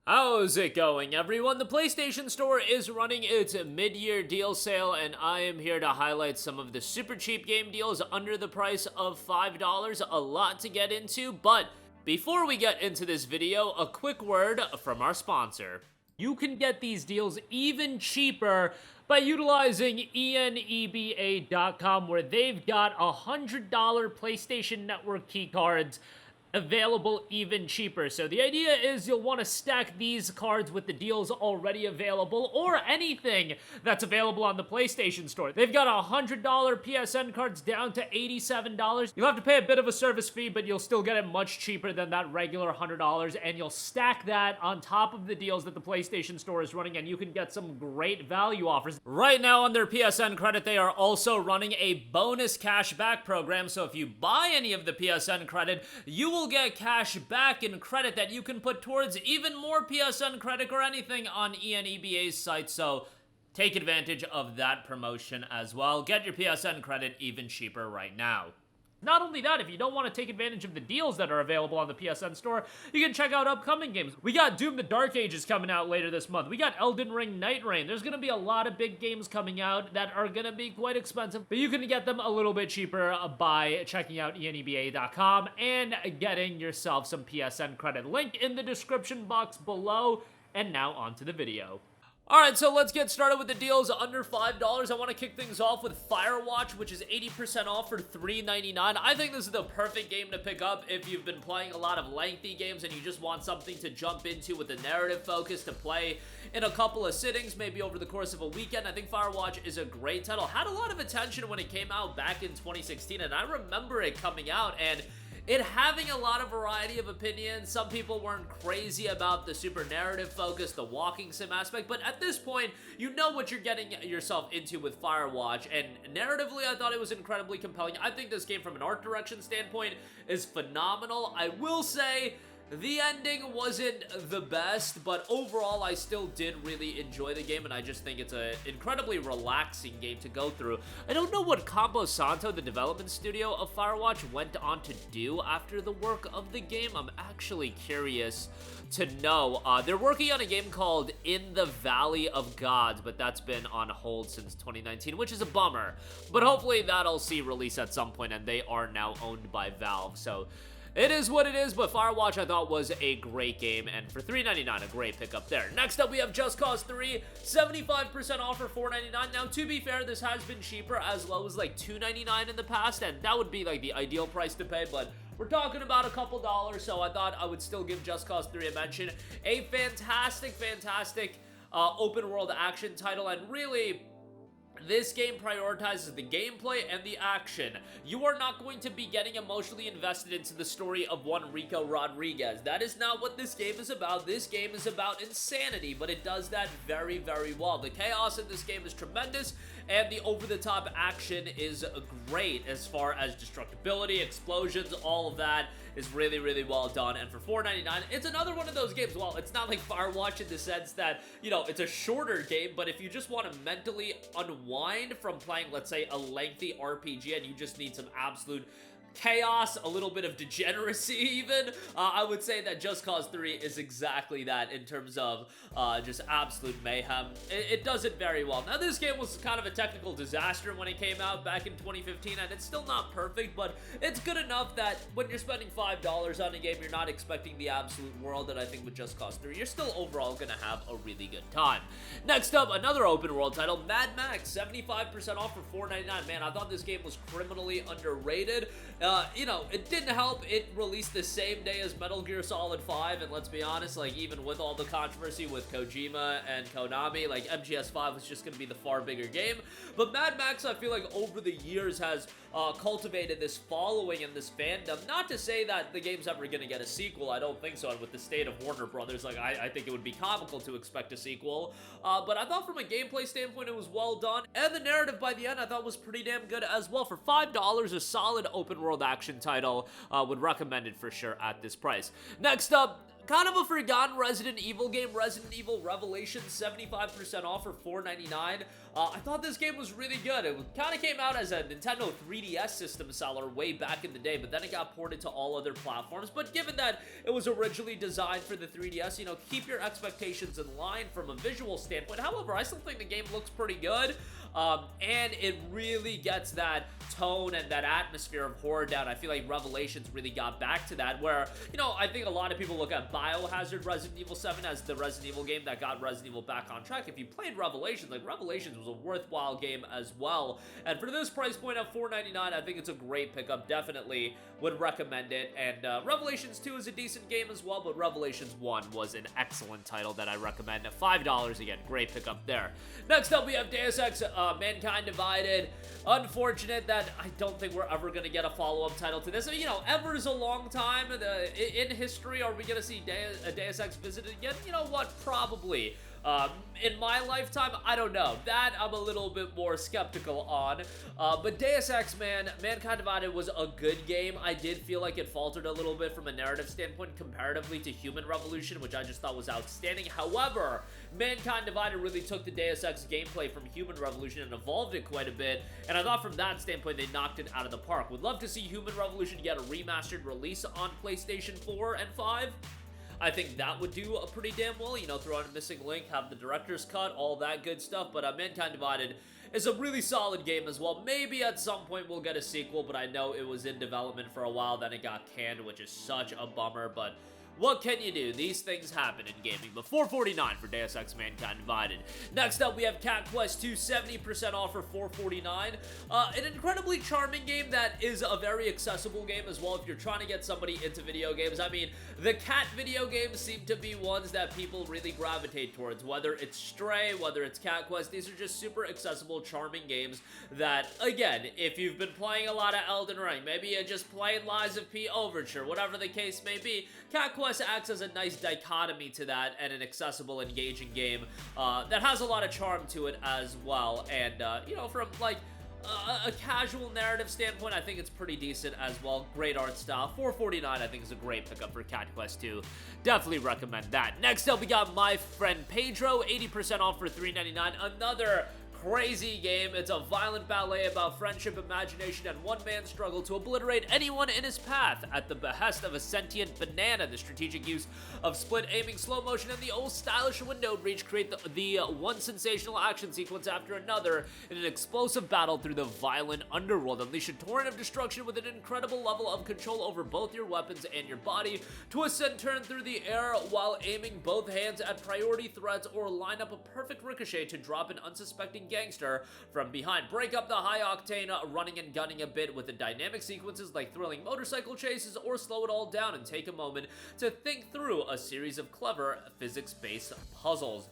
How's it going, everyone? The PlayStation Store is running its mid-year deal sale, and I am here to highlight some of the super cheap game deals under the price of $5. A lot to get into, but before we get into this video, a quick word from our sponsor. You can get these deals even cheaper by utilizing ENEBA.com, where they've got $100 PlayStation Network keycards available even cheaper. So the idea is you'll want to stack these cards with the deals already available, or anything that's available on the PlayStation Store. They've got $100 PSN cards down to $87. You'll have to pay a bit of a service fee, but you'll still get it much cheaper than that regular $100, and you'll stack that on top of the deals that the PlayStation Store is running, and you can get some great value offers. Right now on their PSN credit, they are also running a bonus cashback program, so if you buy any of the PSN credit, you will get cash back in credit that you can put towards even more PSN credit or anything on ENEBA's site, so take advantage of that promotion as well. Get your PSN credit even cheaper right now. Not only that, if you don't want to take advantage of the deals that are available on the PSN Store, you can check out upcoming games. We got Doom the Dark Ages coming out later this month. We got Elden Ring Night Reign. There's going to be a lot of big games coming out that are going to be quite expensive, but you can get them a little bit cheaper by checking out ENEBA.com and getting yourself some PSN credit. Link in the description box below, and now on to the video. Alright, so let's get started with the deals under $5. I want to kick things off with Firewatch, which is 80% off for $3.99. I think this is the perfect game to pick up if you've been playing a lot of lengthy games and you just want something to jump into with a narrative focus to play in a couple of sittings, maybe over the course of a weekend. I think Firewatch is a great title. Had a lot of attention when it came out back in 2016, and I remember it coming out and it having a lot of variety of opinions. Some people weren't crazy about the super narrative focus, the walking sim aspect, but at this point, you know what you're getting yourself into with Firewatch, and narratively, I thought it was incredibly compelling. I think this game, from an art direction standpoint, is phenomenal. I will say, the ending wasn't the best, but overall, I still did really enjoy the game, and I just think it's an incredibly relaxing game to go through. I don't know what Campo Santo, the development studio of Firewatch, went on to do after the work of the game. I'm actually curious to know. They're working on a game called In the Valley of Gods, but that's been on hold since 2019, which is a bummer. But hopefully that'll see release at some point, and they are now owned by Valve, so it is what it is. But Firewatch, I thought, was a great game, and for $3.99, a great pickup there. Next up, we have Just Cause 3, 75% off for $4.99. Now, to be fair, this has been cheaper, as low as like $2.99 in the past, and that would be like the ideal price to pay, but we're talking about a couple dollars, so I thought I would still give Just Cause 3 a mention. A fantastic open world action title, and really, this game prioritizes the gameplay and the action. You are not going to be getting emotionally invested into the story of one Rico Rodriguez. That is not what this game is about. This game is about insanity, but it does that very, very well. The chaos in this game is tremendous, and the over-the-top action is great as far as destructibility, explosions, all of that is really, really well done. And for $4.99, it's another one of those games. Well, it's not like Firewatch in the sense that, you know, it's a shorter game, but if you just want to mentally unwind from playing, let's say, a lengthy RPG and you just need some absolute chaos, a little bit of degeneracy even, I would say that Just Cause 3 is exactly that in terms of just absolute mayhem. It does it very well. Now, this game was kind of a technical disaster when it came out back in 2015, and it's still not perfect, but it's good enough that when you're spending $5 on a game, you're not expecting the absolute world, and I think with Just Cause 3, you're still overall gonna have a really good time. Next up, another open world title, Mad Max, 75% off for $4.99. Man, I thought this game was criminally underrated. You know, it didn't help. It released the same day as Metal Gear Solid 5, and let's be honest, like, even with all the controversy with Kojima and Konami, like, MGS5 was just gonna be the far bigger game. But Mad Max, I feel like over the years has cultivated this following and this fandom. Not to say that the game's ever gonna get a sequel, I don't think so, and with the state of Warner Brothers, like, I think it would be comical to expect a sequel, but I thought from a gameplay standpoint it was well done, and the narrative by the end I thought was pretty damn good as well. For $5, a solid open world action title, would recommend it for sure at this price. Next up, kind of a forgotten Resident Evil game, Resident Evil Revelations, 75% off for $4.99. I thought this game was really good. It kind of came out as a Nintendo 3DS system seller way back in the day, but then it got ported to all other platforms. But given that it was originally designed for the 3DS, you know, keep your expectations in line from a visual standpoint. However, I still think the game looks pretty good, and it really gets that tone and that atmosphere of horror down. I feel like Revelations really got back to that, where, you know, I think a lot of people look at Biohazard Resident Evil 7 as the Resident Evil game that got Resident Evil back on track. If you played Revelations, like, Revelations was a worthwhile game as well, and for this price point of $4.99, I think it's a great pickup. Definitely would recommend it, and Revelations 2 is a decent game as well, but Revelations 1 was an excellent title that I recommend. $5 again, great pickup there. Next up, we have Deus Ex Mankind Divided. Unfortunate that I don't think we're ever going to get a follow-up title to this. You know, ever is a long time in history. Are we going to see Deus Ex visited again? You know what? Probably. In my lifetime, I don't know. That I'm a little bit more skeptical on. But Deus Ex, man, Mankind Divided was a good game. I did feel like it faltered a little bit from a narrative standpoint comparatively to Human Revolution, which I just thought was outstanding. However, Mankind Divided really took the Deus Ex gameplay from Human Revolution and evolved it quite a bit, and I thought from that standpoint they knocked it out of the park. Would love to see Human Revolution get a remastered release on PlayStation 4 and 5. I think that would do a pretty damn well, you know, throw in a missing link, have the director's cut, all that good stuff, but Mankind Divided is a really solid game as well. Maybe at some point we'll get a sequel, but I know it was in development for a while, then it got canned, which is such a bummer, but what can you do? These things happen in gaming. But $4.49 for Deus Ex Mankind Divided. Next up, we have Cat Quest 2, 70% off for $4.49. An incredibly charming game that is a very accessible game as well if you're trying to get somebody into video games. I mean, the cat video games seem to be ones that people really gravitate towards. Whether it's Stray, whether it's Cat Quest, these are just super accessible, charming games that, again, if you've been playing a lot of Elden Ring, maybe you're just playing Lies of P Overture, whatever the case may be, Cat Quest acts as a nice dichotomy to that and an accessible, engaging game that has a lot of charm to it as well. And, you know, from, like, a casual narrative standpoint, I think it's pretty decent as well. Great art style. $4.49 I think is a great pickup for Cat Quest 2. Definitely recommend that. Next up, we got My Friend Pedro, 80% off for $3.99. Another crazy game. It's a violent ballet about friendship, imagination, and one man's struggle to obliterate anyone in his path at the behest of a sentient banana. The strategic use of split aiming, slow motion, and the old stylish windowed reach create the one sensational action sequence after another in an explosive battle through the violent underworld. Unleash a torrent of destruction with an incredible level of control over both your weapons and your body. Twist and turn through the air while aiming both hands at priority threats, or line up a perfect ricochet to drop an unsuspecting gangster from behind. Break up the high-octane running and gunning a bit with the dynamic sequences like thrilling motorcycle chases, or slow it all down and take a moment to think through a series of clever physics-based puzzles.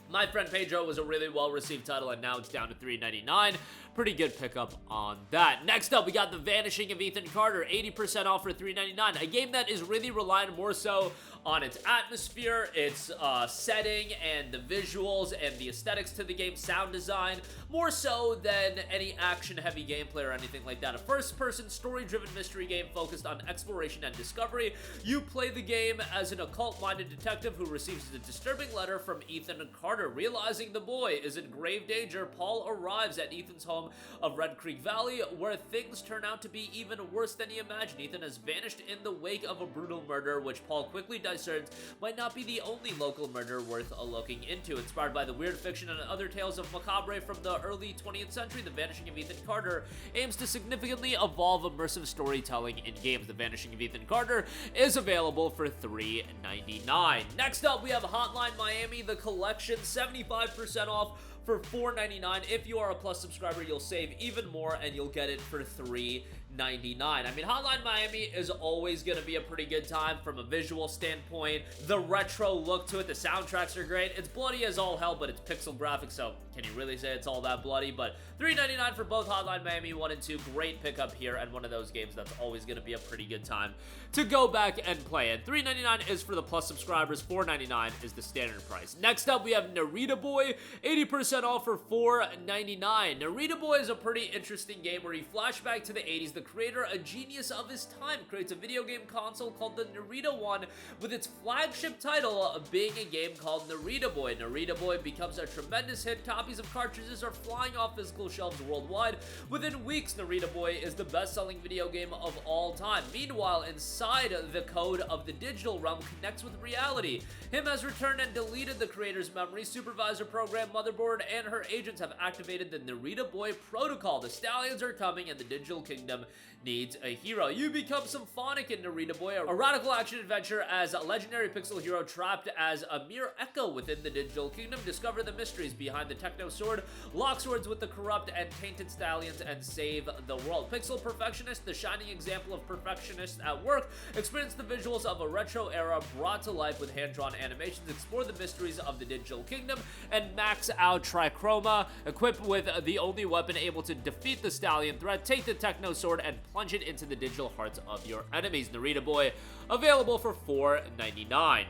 My Friend Pedro was a really well-received title, and now it's down to $3.99. Pretty good pickup on that. Next up, we got The Vanishing of Ethan Carter, 80% off for $3.99. A game that is really relying more so on its atmosphere, its setting, and the visuals, and the aesthetics to the game, sound design, more so than any action-heavy gameplay or anything like that. A first-person, story-driven mystery game focused on exploration and discovery. You play the game as an occult-minded detective who receives a disturbing letter from Ethan Carter. Realizing the boy is in grave danger, Paul arrives at Ethan's home of Red Creek Valley, where things turn out to be even worse than he imagined. Ethan has vanished in the wake of a brutal murder, which Paul quickly discerns might not be the only local murder worth looking into. Inspired by the weird fiction and other tales of macabre from the early 20th century, The Vanishing of Ethan Carter aims to significantly evolve immersive storytelling in games. The Vanishing of Ethan Carter is available for $3.99. Next up, we have Hotline Miami, the collection, 75% off for $4.99. If you are a Plus subscriber, you'll save even more, and you'll get it for $3.99. I mean, Hotline Miami is always going to be a pretty good time from a visual standpoint. The retro look to it, the soundtracks are great. It's bloody as all hell, but it's pixel graphics, so can you really say it's all that bloody? But $3.99 for both Hotline Miami 1 and 2. Great pickup here, and one of those games that's always going to be a pretty good time to go back and play it. $3.99 is for the Plus subscribers. $4.99 is the standard price. Next up, we have Narita Boy, 80% off for $4.99. Narita Boy is a pretty interesting game where you flash back to the 80s. The creator, a genius of his time, creates a video game console called the Narita One, with its flagship title being a game called Narita Boy. Narita Boy becomes a tremendous hit. Copies of cartridges are flying off physical shelves worldwide. Within weeks, Narita Boy is the best-selling video game of all time. Meanwhile, inside the code of the digital realm connects with reality. Him has returned and deleted the creator's memory. Supervisor Program Motherboard and her agents have activated the Narita Boy protocol. The stallions are coming and the digital kingdom needs a hero. You become symphonic in Narita Boy, a radical action adventure as a legendary pixel hero trapped as a mere echo within the digital kingdom. Discover the mysteries behind the techno sword, lock swords with the corrupt and tainted stallions, and save the world. Pixel Perfectionist, the shining example of perfectionists at work. Experience the visuals of a retro era brought to life with hand-drawn animations. Explore the mysteries of the digital kingdom and max out Trichroma. Equipped with the only weapon able to defeat the stallion threat, take the techno sword and plunge it into the digital hearts of your enemies. Narita Boy, available for $4.99.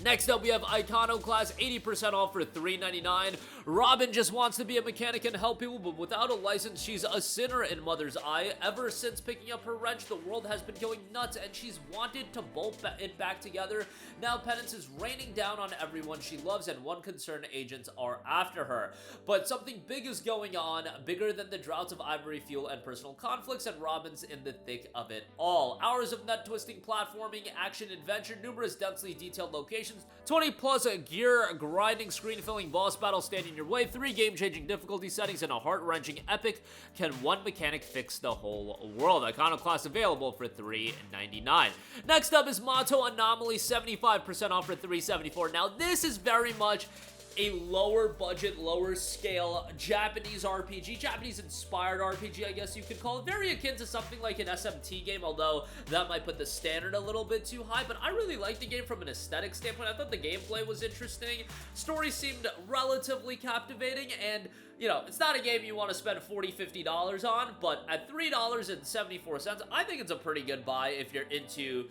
Next up, we have Iconoclasts, 80% off for $3.99. Robin just wants to be a mechanic and help people, but without a license, she's a sinner in Mother's eye. Ever since picking up her wrench, the world has been going nuts, and she's wanted to bolt it back together. Now penance is raining down on everyone she loves, and one concerned agents are after her. But something big is going on, bigger than the droughts of ivory fuel and personal conflicts, and Robin's in the thick of it all. Hours of nut-twisting platforming, action-adventure, numerous densely detailed locations, 20 plus gear grinding, screen filling boss battle stand in your way, 3 game-changing difficulty settings, and a heart-wrenching epic. Can one mechanic fix the whole world? Iconoclast available for $3.99. Next up is Mato Anomalies, 75% off for $3.74. Now this is very much a lower budget, lower scale Japanese RPG, Japanese inspired RPG, I guess you could call it. Very akin to something like an SMT game, although that might put the standard a little bit too high, but I really liked the game from an aesthetic standpoint. I thought the gameplay was interesting. Story seemed relatively captivating, and you know, it's not a game you want to spend $40, $50 on, but at $3.74, I think it's a pretty good buy if you're into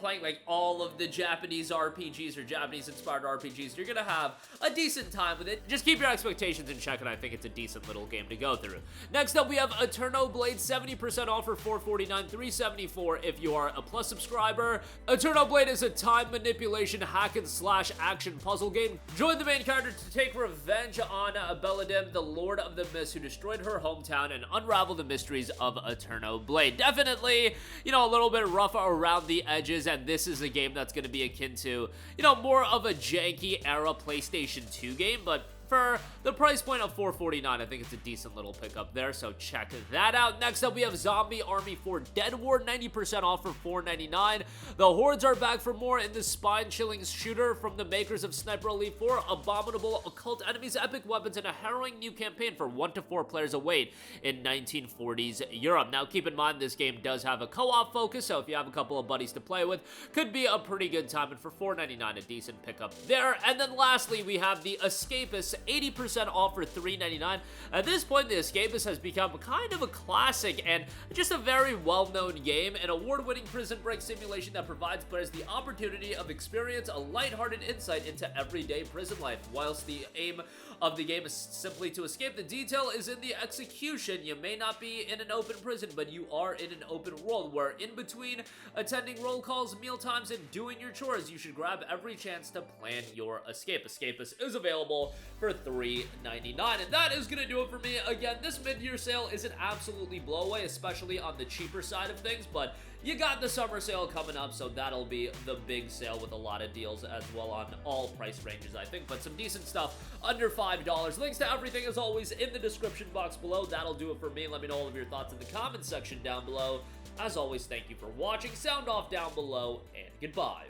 playing like all of the Japanese RPGs or Japanese-inspired RPGs. You're gonna have a decent time with it. Just keep your expectations in check, and I think it's a decent little game to go through. Next up, we have EternoBlade, 70% off for $4.49, $3.74 if you are a Plus subscriber. EternoBlade is a time manipulation hack-and-slash action puzzle game. Join the main character to take revenge on Beladim, the Lord of the Mist, who destroyed her hometown, and unravel the mysteries of EternoBlade. Definitely, you know, a little bit rough around the edges, and this is a game that's going to be akin to, you know, more of a janky era PlayStation 2 game, but for the price point of $4.49, I think it's a decent little pickup there, so check that out. Next up, we have Zombie Army 4 Dead War, 90% off for $4.99. The Hordes are back for more in this spine-chilling shooter from the makers of Sniper Elite 4. Abominable occult enemies, epic weapons, and a harrowing new campaign for 1 to 4 players await in 1940s Europe. Now, keep in mind, this game does have a co-op focus, so if you have a couple of buddies to play with, could be a pretty good time, and for $4.99, a decent pickup there. And then lastly, we have the Escapists, 80% off for $3.99. At this point, The Escapists has become kind of a classic and just a very well-known game, an award-winning prison break simulation that provides players the opportunity of experience a lighthearted insight into everyday prison life. Whilst the aim of the game is simply to escape, the detail is in the execution. You may not be in an open prison, but you are in an open world where in between attending roll calls, meal times, and doing your chores, you should grab every chance to plan your escape. Escapist is available for $3.99, and that is gonna do it for me. Again, this mid-year sale is an absolutely blowaway, especially on the cheaper side of things, but you got the summer sale coming up, so that'll be the big sale with a lot of deals as well on all price ranges, I think, but some decent stuff under $5. Links to everything, as always, in the description box below. That'll do it for me. Let me know all of your thoughts in the comments section down below. As always, thank you for watching. Sound off down below, and goodbye.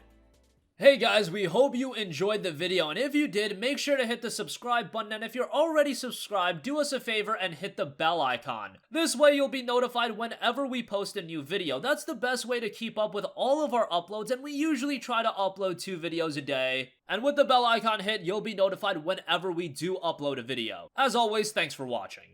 Hey guys, we hope you enjoyed the video, and if you did, make sure to hit the subscribe button, and if you're already subscribed, do us a favor and hit the bell icon. This way you'll be notified whenever we post a new video. That's the best way to keep up with all of our uploads, and we usually try to upload 2 videos a day. And with the bell icon hit, you'll be notified whenever we do upload a video. As always, thanks for watching.